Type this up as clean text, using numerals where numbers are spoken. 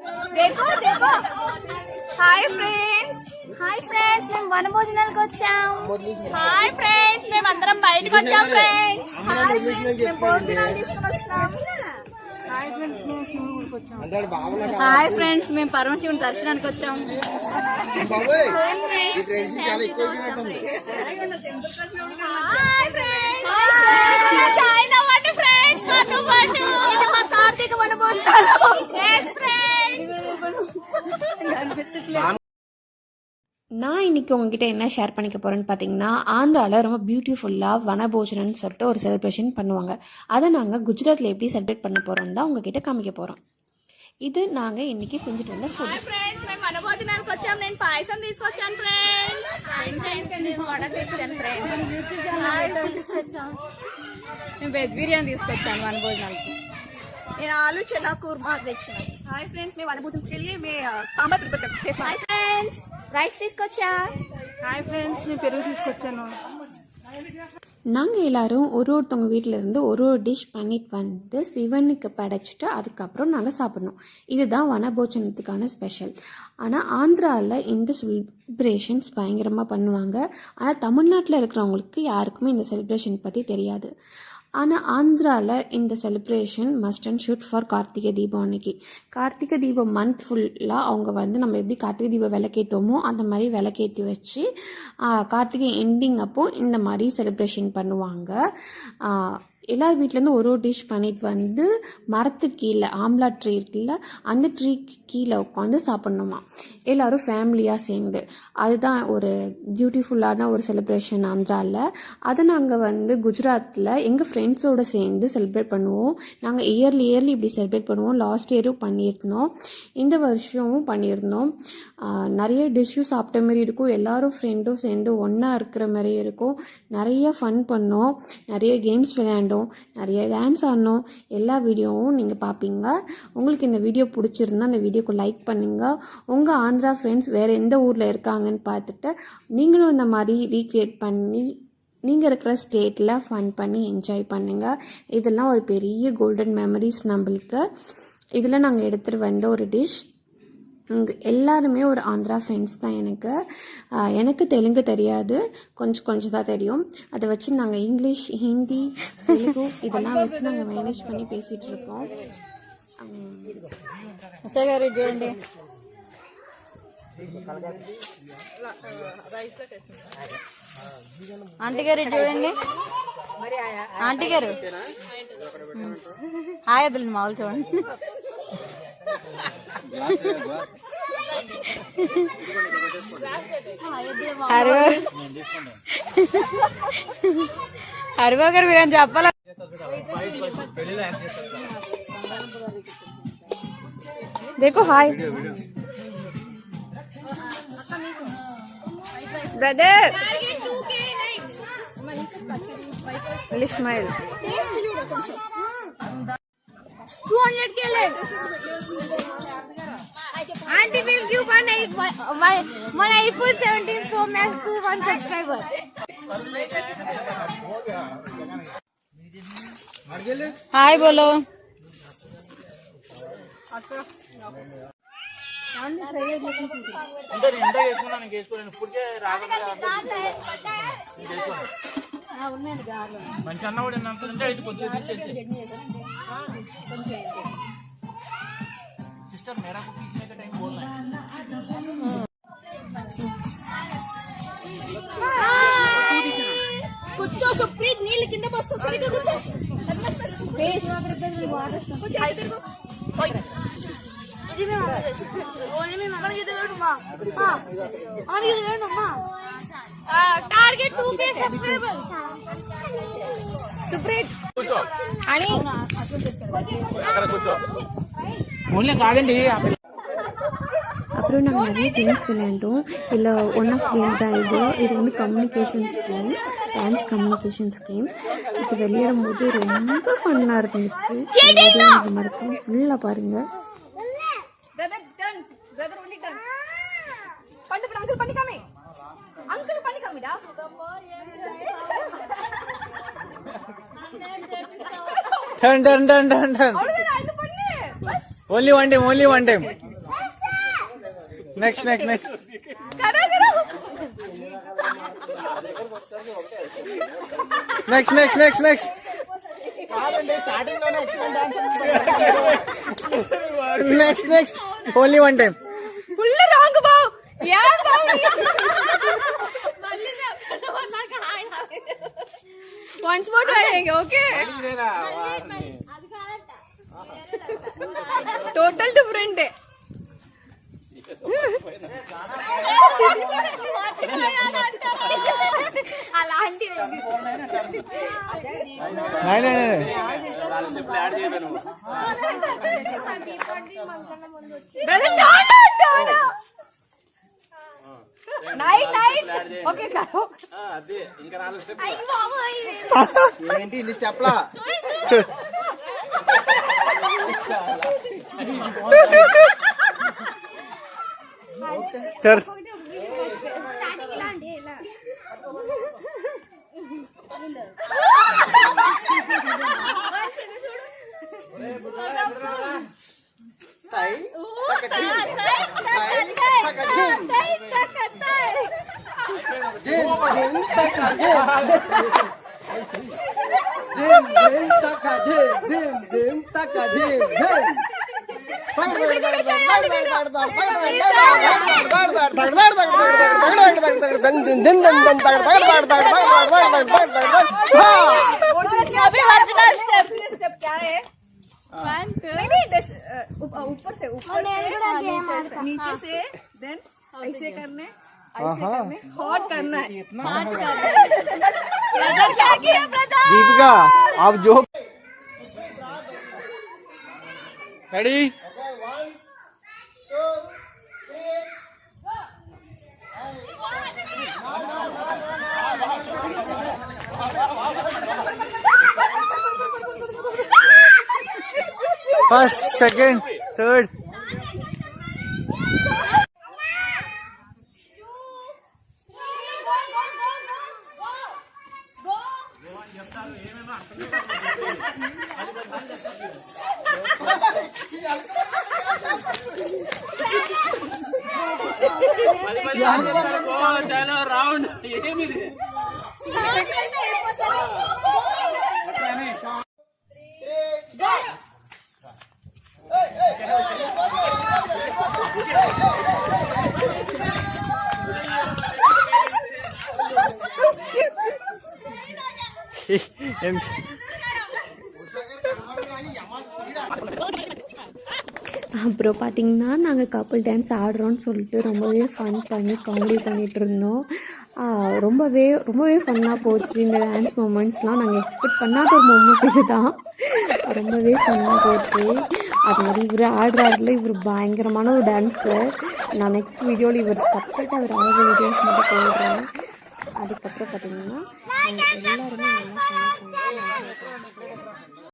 देखो देखो hi friends మేము వన భోజనాలకు వచ్చాం హాయ్ ఫ్రెండ్స్ మేము అందరం బయటికి వచ్చాం ఫ్రెండ్స్ హాయ్ ఫ్రెండ్స్ మేము భోజనాలు తీసుకొని వచ్చాం హాయ్ ఫ్రెండ్స్ మేము పరమశివుని దర్శనానికి వచ్చాం కార్తీక వన భోజనాలు நான் இன்றைக்கி உங்ககிட்ட என்ன ஷேர் பண்ணிக்க போகிறேன்னு பார்த்தீங்கன்னா, ஆந்திராவில் ரொம்ப பியூட்டிஃபுல்லாக வனபோஜனம்னு சொல்லிட்டு ஒரு செலிப்ரேஷன் பண்ணுவாங்க. அதை நாங்கள் குஜராத்தில் எப்படி செலிப்ரேட் பண்ண போகிறோம் தான் உங்ககிட்ட காமிக்க போகிறோம். இது நாங்கள் இன்றைக்கி செஞ்சுட்டு வந்த ஃபுட். ఫ్రెండ్స్ మేము వనభోజనానికి వచ్చాం. నేను పాయసం తీసుకొచ్చాను ఫ్రెండ్స్. నేను వడ తెచ్చాను ఫ్రెండ్స్. నేను వెజ్ బిర్యానీ తీసుకొచ్చాను వనభోజనానికి. నేను ఆలు చనా కుర్మా తెచ్చాను. హాయ్ ఫ్రెండ్స్ మేము వనభోజనం చెల్లి మే సాంబార్ ప్రిపేర్ చేస్తాం. హాయ్ ఫ్రెండ్స్ ரைஸ் తీసుకొచ్చా. ஹாய் ஃப்ரெண்ட்ஸ் நான் பெருகு తీసుకొచ్చాను. நாங்கள் எல்லோரும் ஒருத்தவங்க வீட்டிலேருந்து ஒரு டிஷ் பண்ணிட்டு வந்து சிவனுக்கு படைச்சிட்டு அதுக்கப்புறம் நாங்கள் சாப்பிட்ணும். இதுதான் வனபோஜனத்துக்கான ஸ்பெஷல். ஆனால் ஆந்திராவில் இந்த செலிப்ரேஷன்ஸ் பயங்கரமாக பண்ணுவாங்க. ஆனால் தமிழ்நாட்டில் இருக்கிறவங்களுக்கு யாருக்குமே இந்த செலிப்ரேஷன் பற்றி தெரியாது. ஆனால் ஆந்திராவில் இந்த celebration must and should for Karthigai Deepam அன்னைக்கு. கார்த்திகை தீபம் மந்த் ஃபுல்லாக அவங்க நம்ம எப்படி கார்த்திகை தீபம் விளக்கேற்றுவோமோ அந்த மாதிரி விளக்கேற்றி வச்சு கார்த்திகை எண்டிங் அப்போது இந்த மாதிரி செலிப்ரேஷன் பண்ணுவாங்க. எல்லார் வீட்டிலேருந்து ஒரு டிஷ் பண்ணிட்டு வந்து மரத்துக்கு கீழே ஆம்லா ட்ரீ இருக்குல்ல அந்த ட்ரீக்கு கீழே உட்காந்து சாப்பிட்ணுமா எல்லோரும் ஃபேமிலியாக சேர்ந்து. அதுதான் ஒரு பியூட்டிஃபுல்லான ஒரு செலிப்ரேஷன் ஆந்திராவில். அதை நாங்கள் குஜராத்தில் எங்கள் ஃப்ரெண்ட்ஸோடு சேர்ந்து செலிப்ரேட் பண்ணுவோம். நாங்கள் இயர்லி இப்படி செலிப்ரேட் பண்ணுவோம். லாஸ்ட் இயரும் பண்ணியிருந்தோம், இந்த வருஷமும் பண்ணியிருந்தோம். நிறைய டிஷ்ஷும் சாப்பிட்ட மாதிரி இருக்கும். எல்லோரும் ஃப்ரெண்டும் சேர்ந்து ஒன்றா இருக்கிற மாதிரி இருக்கும். நிறைய ஃபன் பண்ணோம், நிறைய கேம்ஸ் விளையாண்டோம், நிறைய டான்ஸ் ஆடினோம். எல்லா வீடியோவும் நீங்கள் பார்ப்பீங்க. உங்களுக்கு இந்த வீடியோ பிடிச்சிருந்தா அந்த வீடியோக்கு லைக் பண்ணுங்கள். உங்கள் ஆந்திரா ஃப்ரெண்ட்ஸ் வேறு எந்த ஊரில் இருக்காங்கன்னு பார்த்துட்டு நீங்களும் இந்த மாதிரி ரீக்ரியேட் பண்ணி நீங்கள் இருக்கிற ஸ்டேட்டில் ஃபன் பண்ணி என்ஜாய் பண்ணுங்கள். இதெல்லாம் ஒரு பெரிய கோல்டன் மெமரிஸ் நம்மளுக்கு. இதில் நாங்கள் எடுத்துகிட்டு வந்த ஒரு டிஷ். எல்லாருமே ஒரு ஆந்திரா ஃப்ரெண்ட்ஸ் தான். எனக்கு தெலுங்கு தெரியாது, கொஞ்சம் தான் தெரியும். அதை வச்சு நாங்கள் இங்கிலீஷ், ஹிந்தி, தெலுங்கு இதெல்லாம் வச்சு நாங்கள் மேனேஜ் பண்ணி பேசிகிட்டு இருக்கோம். చూడండి ఆంటీ గారు చూడండి, ఆంటీ గారు హాయ్ వదిలింది మామూలు చూడండి. హరిబాబు గారు మీరు చెప్పాలి. देखो हाय ब्रदर प्लीज स्माइल 200 के ले aunty will give one iPhone 17 Pro Max to one subscriber. हाय बोलो. మంచి అన్న కూడా అంటే ఇది కొద్దిగా సిస్టర్ మేరా పీछे का टाइम बोलना है. కూర్చో సుప్రీత్, నీళ్ళు కింద వస్తు సరిగ్గా కూర్చో. Target 2K subscriber. సుప్రీత్ అని ఓన్లీ కాదండి. அப்புறம் நாங்கள் நிறைய கேம்ஸ் விளையாண்டோம். இதில் ஒன் ஆஃப் கேம் தான் இது communications game, dance communications game. இது விளையாடும் போது ரொம்ப ஃபன்னாக இருந்துச்சு. மறக்காம ஃபுல்லாக பாருங்கள். Only one time. Next next next करो करो next next next next next next only one time full wrong बाव यार बाव once more trying okay total different है అలాంటి नहीं नहीं नहीं బ్రదర్ డోనో డోనో నైన్ నైన్ ఓకే కరో అదే ఇంకా 4 స్టెప్ అయ్య బాబోయ్ ఏంటి ఇన్ని స్టెప్లా సర్ अभी वर्जिनल स्टेप क्या है वन टू ऊपर से नीचे से देन ऐसे करने हॉट करना है ब्रदर क्या किया ब्रदर दीपिका आप जो రెడీ फर्स्ट सेकंड थर्ड చాలా రౌండ్ ఏమిది அப்புறம் பார்த்திங்கன்னா நாங்கள் கப்புள் டான்ஸ் ஆடுறோன்னு சொல்லிட்டு ரொம்பவே ஃபன் பண்ணி காமெடி பண்ணிகிட்டு இருந்தோம். ரொம்பவே ஃபன்னாக போச்சு. இந்த டான்ஸ் மூமெண்ட்ஸ்லாம் நாங்கள் எக்ஸ்பெக்ட் பண்ணாத ஒரு மூமெண்ட் இது தான். ரொம்பவே ஃபன்னாக போச்சு. அது மாதிரி இவர் ஆடுறாருல, இவர் பயங்கரமான ஒரு டான்ஸர். நான் நெக்ஸ்ட் வீடியோவில் இவர் செப்பரேட்டாக அவர் ஆடுற வீடியோஸ் மட்டும் போடுறேன். அதுக்கப்புறம் பார்த்திங்கன்னா எல்லாருமே நல்லா ஃபன் பண்ணுறாங்க.